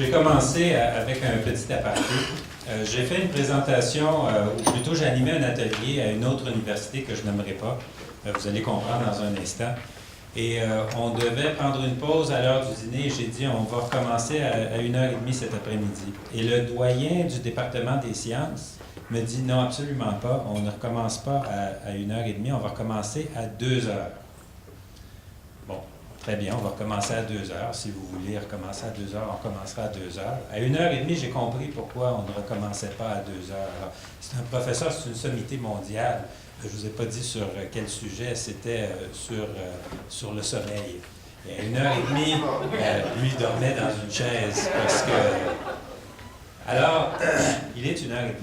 Je vais commencer avec un petit aparté. J'ai fait une présentation, ou plutôt j'ai animé un atelier à une autre université que je n'aimerais pas. Vous allez comprendre dans un instant. Et on devait prendre une pause à l'heure du dîner. J'ai dit, on va recommencer à 1h30 cet après-midi. Et le doyen du département des sciences me dit, non, absolument pas. On ne recommence pas à 1h30, on va recommencer à 2h. Bon, très bien, on va recommencer à 2h. Si vous voulez recommencer à 2h, on commencera à 2h. À 1h30, j'ai compris pourquoi on ne recommençait pas à 2h. Alors, c'est un professeur, c'est une sommité mondiale. Je ne vous ai pas dit sur quel sujet, c'était sur le sommeil. Et à 1h30, lui dormait dans une chaise parce que... Alors, il est 1h30.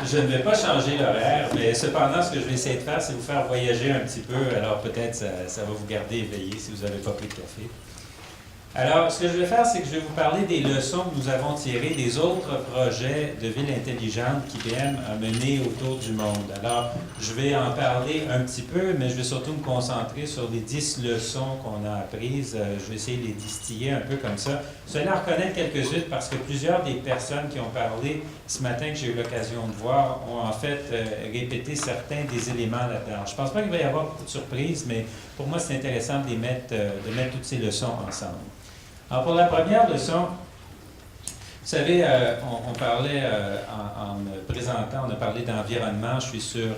Je ne vais pas changer l'horaire, mais cependant, ce que je vais essayer de faire, c'est vous faire voyager un petit peu. Alors peut-être ça va vous garder éveillé si vous n'avez pas pris de café. Alors, ce que je vais faire, c'est que je vais vous parler des leçons que nous avons tirées des autres projets de ville intelligente qu'IBM a menés autour du monde. Alors, je vais en parler un petit peu, mais je vais surtout me concentrer sur les 10 leçons qu'on a apprises. Je vais essayer de les distiller un peu comme ça. Vous allez en reconnaître quelques-unes parce que plusieurs des personnes qui ont parlé ce matin, que j'ai eu l'occasion de voir, ont en fait répété certains des éléments là-dedans. Je ne pense pas qu'il va y avoir beaucoup de surprises, mais pour moi, c'est intéressant de mettre toutes ces leçons ensemble. Alors, pour la première leçon, vous savez, on parlait, en me présentant, on a parlé d'environnement. Je suis sur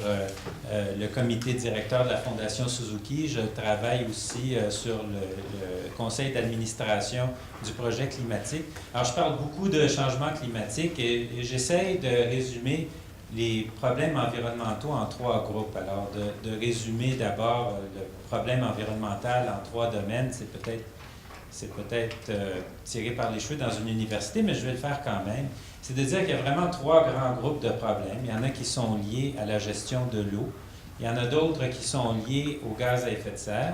le comité directeur de la Fondation Suzuki. Je travaille aussi sur le conseil d'administration du projet climatique. Alors, je parle beaucoup de changement climatique et j'essaye de résumer les problèmes environnementaux en 3 groupes. Alors, de résumer d'abord le problème environnemental en 3 domaines, c'est peut-être tiré par les cheveux dans une université, mais je vais le faire quand même. C'est de dire qu'il y a vraiment 3 grands groupes de problèmes. Il y en a qui sont liés à la gestion de l'eau, il y en a d'autres qui sont liés aux gaz à effet de serre,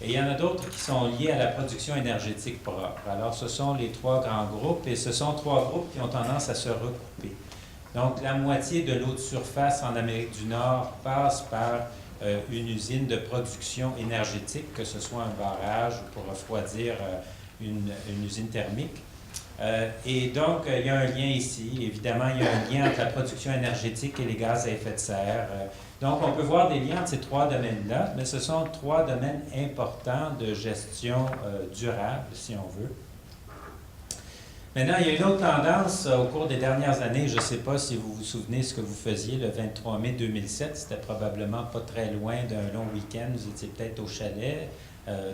et il y en a d'autres qui sont liés à la production énergétique propre. Alors, ce sont les 3 grands groupes, et ce sont 3 groupes qui ont tendance à se recouper. Donc, la moitié de l'eau de surface en Amérique du Nord passe par une usine de production énergétique, que ce soit un barrage ou pour refroidir une usine thermique. Et donc, il y a un lien ici. Évidemment, il y a un lien entre la production énergétique et les gaz à effet de serre. Donc, on peut voir des liens entre ces 3 domaines-là, mais ce sont 3 domaines importants de gestion durable, si on veut. Maintenant, il y a une autre tendance au cours des dernières années. Je ne sais pas si vous vous souvenez ce que vous faisiez le 23 mai 2007. C'était probablement pas très loin d'un long week-end. Vous étiez peut-être au chalet,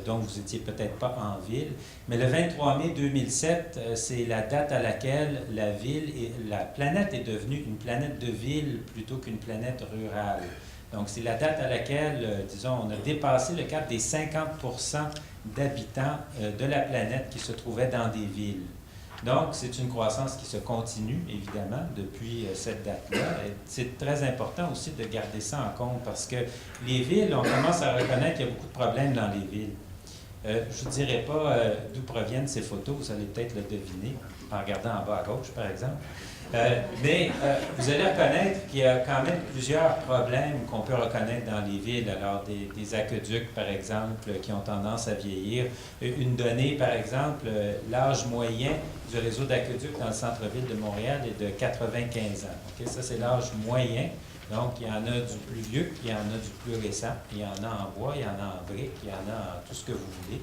donc vous n'étiez peut-être pas en ville. Mais le 23 mai 2007, c'est la date à laquelle la planète est devenue une planète de ville plutôt qu'une planète rurale. Donc, c'est la date à laquelle, disons, on a dépassé le cap des 50% d'habitants de la planète qui se trouvaient dans des villes. Donc, c'est une croissance qui se continue, évidemment, depuis cette date-là. C'est très important aussi de garder ça en compte parce que les villes, on commence à reconnaître qu'il y a beaucoup de problèmes dans les villes. Je ne vous dirai pas d'où proviennent ces photos, vous allez peut-être le deviner en regardant en bas à gauche, par exemple. Mais vous allez reconnaître qu'il y a quand même plusieurs problèmes qu'on peut reconnaître dans les villes. Alors, des aqueducs, par exemple, qui ont tendance à vieillir. Une donnée, par exemple, l'âge moyen du réseau d'aqueducs dans le centre-ville de Montréal est de 95 ans. Okay? Ça, c'est l'âge moyen. Donc, il y en a du plus vieux, il y en a du plus récent, il y en a en bois, il y en a en briques, il y en a en tout ce que vous voulez.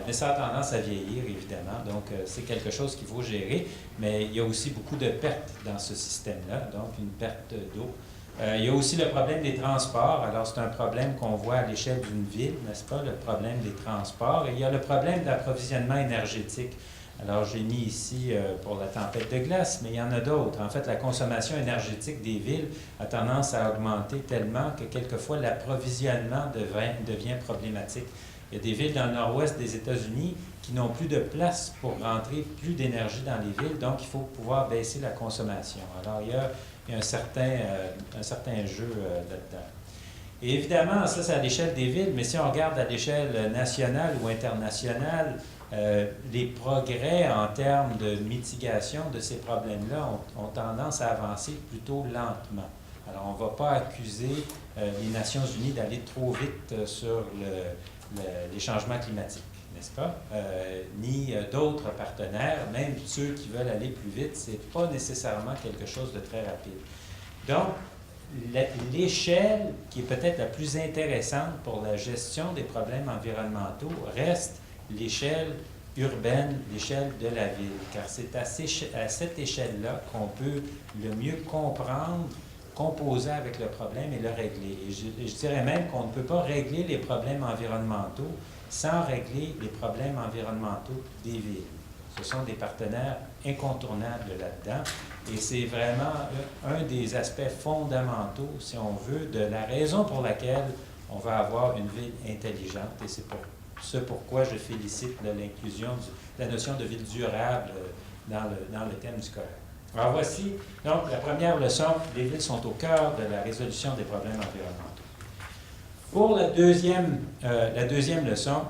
Mais ça a tendance à vieillir, évidemment, donc c'est quelque chose qu'il faut gérer, mais il y a aussi beaucoup de pertes dans ce système-là, donc une perte d'eau. Il y a aussi le problème des transports. Alors, c'est un problème qu'on voit à l'échelle d'une ville, n'est-ce pas, le problème des transports. Et il y a le problème d'approvisionnement énergétique. Alors, j'ai mis ici pour la tempête de glace, mais il y en a d'autres. En fait, la consommation énergétique des villes a tendance à augmenter tellement que quelquefois l'approvisionnement devient problématique. Il y a des villes dans le nord-ouest des États-Unis qui n'ont plus de place pour rentrer plus d'énergie dans les villes, donc il faut pouvoir baisser la consommation. Alors, il y a un certain jeu là-dedans. Et évidemment, ça, c'est à l'échelle des villes, mais si on regarde à l'échelle nationale ou internationale, les progrès en termes de mitigation de ces problèmes-là ont tendance à avancer plutôt lentement. Alors, on ne va pas accuser les Nations unies d'aller trop vite sur les changements climatiques. n'est-ce pas? Ni d'autres partenaires, même ceux qui veulent aller plus vite, ce n'est pas nécessairement quelque chose de très rapide. Donc, l'échelle qui est peut-être la plus intéressante pour la gestion des problèmes environnementaux reste l'échelle urbaine, l'échelle de la ville, car c'est à cette échelle-là qu'on peut le mieux comprendre, composer avec le problème et le régler. Et je dirais même qu'on ne peut pas régler les problèmes environnementaux sans régler les problèmes environnementaux des villes. Ce sont des partenaires incontournables là-dedans et c'est vraiment un des aspects fondamentaux, si on veut, de la raison pour laquelle on va avoir une ville intelligente et c'est pourquoi je félicite l'inclusion de la notion de ville durable dans le thème du colloque. Alors voici donc la première leçon, les villes sont au cœur de la résolution des problèmes environnementaux. Pour la deuxième leçon,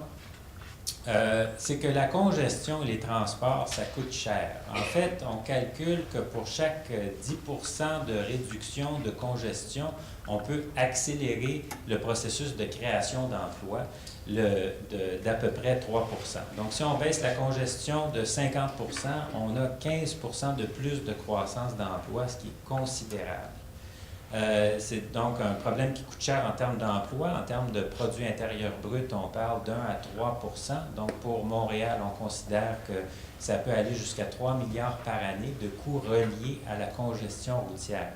c'est que la congestion et les transports, ça coûte cher. En fait, on calcule que pour chaque 10% de réduction de congestion, on peut accélérer le processus de création d'emplois d'à peu près 3%. Donc, si on baisse la congestion de 50%, on a 15% de plus de croissance d'emplois, ce qui est considérable. C'est donc un problème qui coûte cher en termes d'emploi. En termes de produit intérieur brut, on parle d'1 à 3%. Donc, pour Montréal, on considère que ça peut aller jusqu'à 3 milliards par année de coûts reliés à la congestion routière.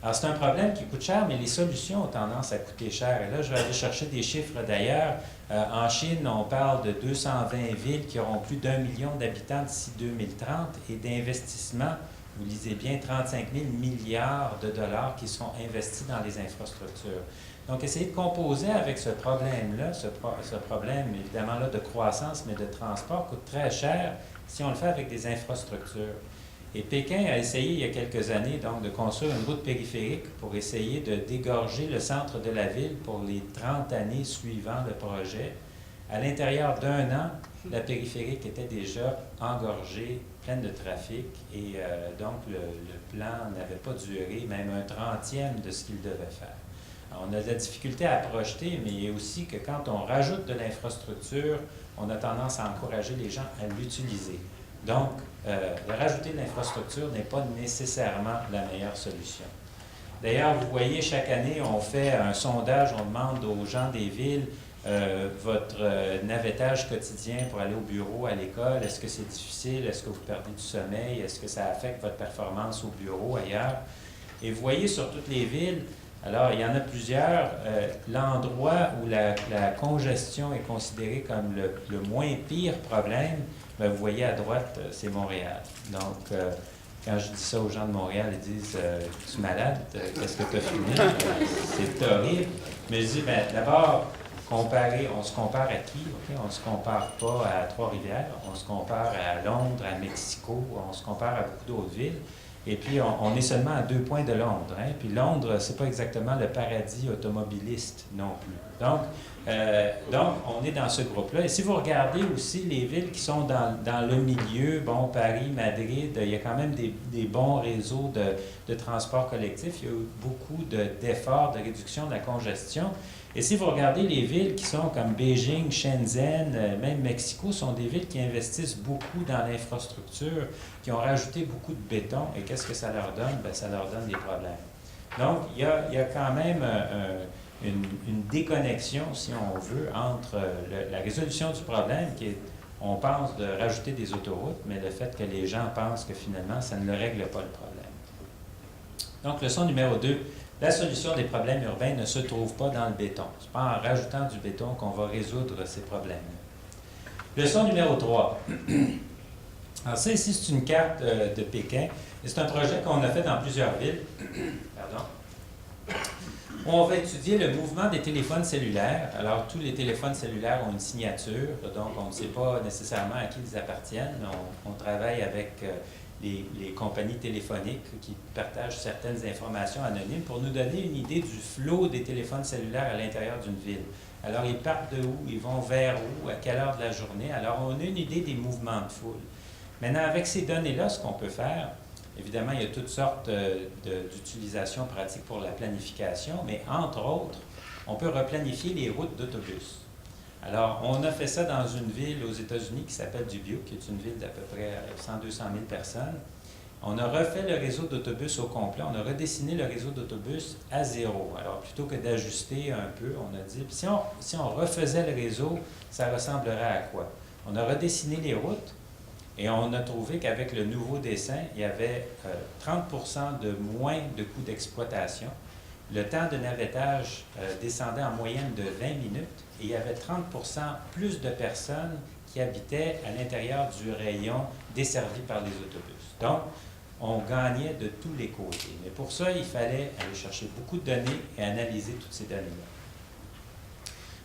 Alors, c'est un problème qui coûte cher, mais les solutions ont tendance à coûter cher. Et là, je vais aller chercher des chiffres d'ailleurs. En Chine, on parle de 220 villes qui auront plus d'1 million d'habitants d'ici 2030 et d'investissements, vous lisez bien, 35 000 milliards de dollars qui sont investis dans les infrastructures. Donc, essayer de composer avec ce problème-là, ce problème évidemment-là de croissance, mais de transport, coûte très cher si on le fait avec des infrastructures. Et Pékin a essayé il y a quelques années donc, de construire une route périphérique pour essayer de dégorger le centre de la ville pour les 30 années suivant le projet. À l'intérieur d'un an, la périphérique était déjà engorgée, pleine de trafic, et donc le plan n'avait pas duré même un trentième de ce qu'il devait faire. Alors, on a de la difficulté à projeter, mais il y a aussi que quand on rajoute de l'infrastructure, on a tendance à encourager les gens à l'utiliser. Donc, rajouter de l'infrastructure n'est pas nécessairement la meilleure solution. D'ailleurs, vous voyez, chaque année, on fait un sondage, on demande aux gens des villes votre navettage quotidien pour aller au bureau, à l'école, est-ce que c'est difficile, est-ce que vous perdez du sommeil, est-ce que ça affecte votre performance au bureau, ailleurs? Et vous voyez sur toutes les villes, alors il y en a plusieurs, l'endroit où la congestion est considérée comme le moins pire problème, bien, vous voyez à droite, c'est Montréal. Donc, quand je dis ça aux gens de Montréal, ils disent « Tu es malade? Qu'est-ce que tu as fumé? C'est horrible. » Mais je dis, bien, d'abord, on se compare à qui? Okay? On ne se compare pas à Trois-Rivières, on se compare à Londres, à Mexico, on se compare à beaucoup d'autres villes. Et puis, on est seulement à 2 points de Londres. Hein? Puis Londres, ce n'est pas exactement le paradis automobiliste non plus. Donc, on est dans ce groupe-là. Et si vous regardez aussi les villes qui sont dans le milieu, bon, Paris, Madrid, il y a quand même des bons réseaux de transport collectif. Il y a eu beaucoup d'efforts de réduction de la congestion. Et si vous regardez les villes qui sont comme Beijing, Shenzhen, même Mexico, sont des villes qui investissent beaucoup dans l'infrastructure, qui ont rajouté beaucoup de béton. Et qu'est-ce que ça leur donne? Bien, ça leur donne des problèmes. Donc, il y a quand même une déconnexion, si on veut, entre la résolution du problème, qui est, on pense de rajouter des autoroutes, mais le fait que les gens pensent que finalement, ça ne le règle pas le problème. Donc, leçon numéro 2. La solution des problèmes urbains ne se trouve pas dans le béton. Ce n'est pas en rajoutant du béton qu'on va résoudre ces problèmes. Leçon numéro 3. Alors ça, ici, c'est une carte de Pékin. Et c'est un projet qu'on a fait dans plusieurs villes. Pardon. Où on va étudier le mouvement des téléphones cellulaires. Alors, tous les téléphones cellulaires ont une signature, donc on ne sait pas nécessairement à qui ils appartiennent. On travaille avec les compagnies téléphoniques qui partagent certaines informations anonymes pour nous donner une idée du flot des téléphones cellulaires à l'intérieur d'une ville. Alors, ils partent de où, ils vont vers où, à quelle heure de la journée. Alors, on a une idée des mouvements de foule. Maintenant, avec ces données-là, ce qu'on peut faire, évidemment, il y a toutes sortes d'utilisations pratiques pour la planification, mais entre autres, on peut replanifier les routes d'autobus. Alors, on a fait ça dans une ville aux États-Unis qui s'appelle Dubuque, qui est une ville d'à peu près 100-200 000 personnes. On a refait le réseau d'autobus au complet, on a redessiné le réseau d'autobus à zéro. Alors, plutôt que d'ajuster un peu, on a dit, si on refaisait le réseau, ça ressemblerait à quoi? On a redessiné les routes et on a trouvé qu'avec le nouveau dessin, il y avait 30% de moins de coûts d'exploitation. Le temps de navettage descendait en moyenne de 20 minutes et il y avait 30% plus de personnes qui habitaient à l'intérieur du rayon desservi par les autobus. Donc, on gagnait de tous les côtés. Mais pour ça, il fallait aller chercher beaucoup de données et analyser toutes ces données-là.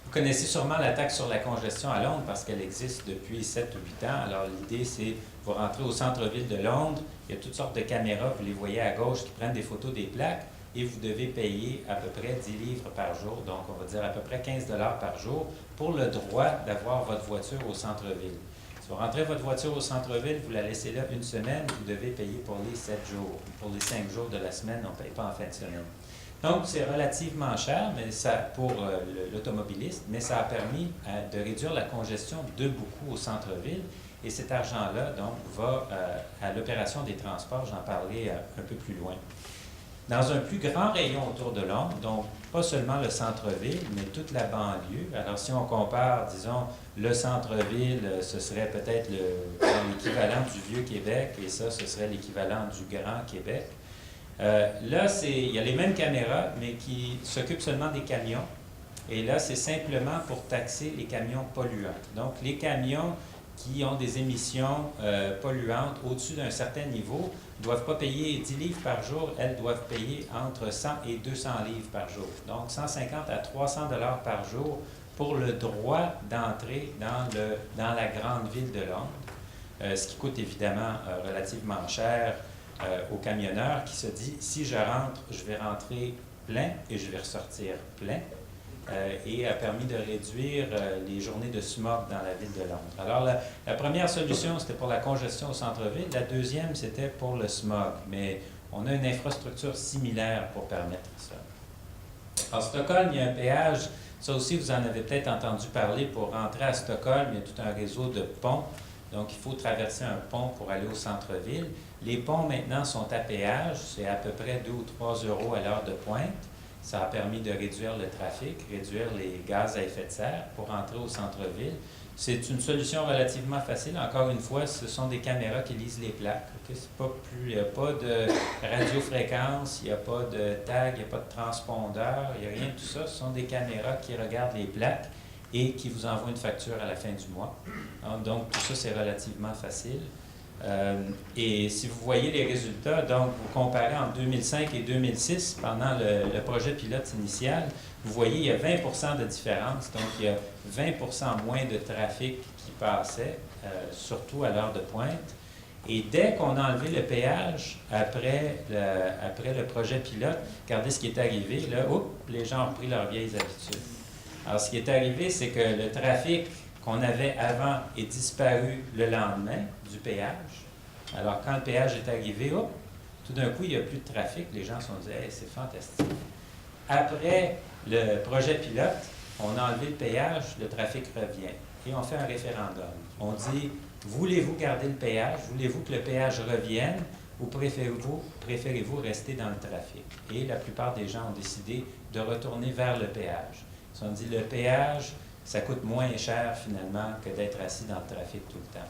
Vous connaissez sûrement la taxe sur la congestion à Londres parce qu'elle existe depuis 7 ou 8 ans. Alors, l'idée, c'est, vous rentrez au centre-ville de Londres, il y a toutes sortes de caméras, vous les voyez à gauche qui prennent des photos des plaques et vous devez payer à peu près 10 livres par jour, donc on va dire à peu près 15 $ par jour pour le droit d'avoir votre voiture au centre-ville. Si vous rentrez votre voiture au centre-ville, vous la laissez là une semaine, vous devez payer pour les 7 jours. Pour les 5 jours de la semaine, on ne paye pas en fin de semaine. Donc, c'est relativement cher mais ça, pour l'automobiliste, mais ça a permis de réduire la congestion de beaucoup au centre-ville. Et cet argent-là, donc, va à l'opération des transports, j'en parlais un peu plus loin. Dans un plus grand rayon autour de Londres, donc pas seulement le centre-ville, mais toute la banlieue. Alors, si on compare, disons, le centre-ville, ce serait peut-être l'équivalent du Vieux-Québec, et ça, ce serait l'équivalent du Grand-Québec. Là, il y a les mêmes caméras, mais qui s'occupent seulement des camions. Et là, c'est simplement pour taxer les camions polluants. Donc, les camions qui ont des émissions polluantes au-dessus d'un certain niveau ne doivent pas payer 10 livres par jour, elles doivent payer entre 100 et 200 livres par jour. Donc, 150 à 300 $ par jour pour le droit d'entrer dans la grande ville de Londres, ce qui coûte évidemment relativement cher aux camionneurs qui se dit, si je rentre, je vais rentrer plein et je vais ressortir plein. Et a permis de réduire les journées de smog dans la ville de Londres. Alors, la première solution, c'était pour la congestion au centre-ville. La deuxième, c'était pour le smog. Mais on a une infrastructure similaire pour permettre ça. À Stockholm, il y a un péage. Ça aussi, vous en avez peut-être entendu parler. Pour rentrer à Stockholm, il y a tout un réseau de ponts. Donc, il faut traverser un pont pour aller au centre-ville. Les ponts, maintenant, sont à péage. C'est à peu près 2 ou 3 € à l'heure de pointe. Ça a permis de réduire le trafic, réduire les gaz à effet de serre pour entrer au centre-ville. C'est une solution relativement facile. Encore une fois, ce sont des caméras qui lisent les plaques. Okay? Il n'y a pas de radiofréquence, il n'y a pas de tag, il n'y a pas de transpondeur, il n'y a rien de tout ça. Ce sont des caméras qui regardent les plaques et qui vous envoient une facture à la fin du mois. Donc, tout ça, c'est relativement facile. Et si vous voyez les résultats, donc vous comparez en 2005 et 2006, pendant le projet pilote initial, vous voyez il y a 20% de différence, donc il y a 20% moins de trafic qui passait, surtout à l'heure de pointe. Et dès qu'on a enlevé le péage, après le projet pilote, regardez ce qui est arrivé, là, les gens ont repris leurs vieilles habitudes. Alors ce qui est arrivé, c'est que le trafic qu'on avait avant est disparu le lendemain du péage. Alors, quand le péage est arrivé, tout d'un coup, il n'y a plus de trafic. Les gens se sont dit « Hey, c'est fantastique ». Après le projet pilote, on a enlevé le péage, le trafic revient. Et on fait un référendum. On dit « Voulez-vous garder le péage? Voulez-vous que le péage revienne? Ou préférez-vous rester dans le trafic? » Et la plupart des gens ont décidé de retourner vers le péage. Ils se sont dit « Le péage, ça coûte moins cher finalement que d'être assis dans le trafic tout le temps. »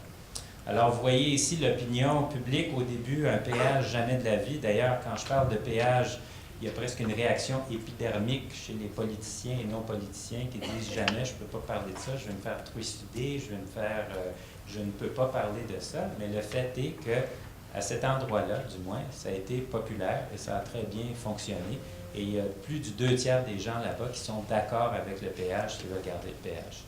Alors, vous voyez ici l'opinion publique au début, un péage, jamais de la vie. D'ailleurs, quand je parle de péage, il y a presque une réaction épidermique chez les politiciens et non-politiciens qui disent jamais, je ne peux pas parler de ça, je vais me faire trucider, je ne peux pas parler de ça. Mais le fait est que à cet endroit-là, du moins, ça a été populaire et ça a très bien fonctionné. Et il y a plus du 2 tiers des gens là-bas qui sont d'accord avec le péage, qui veulent garder le péage.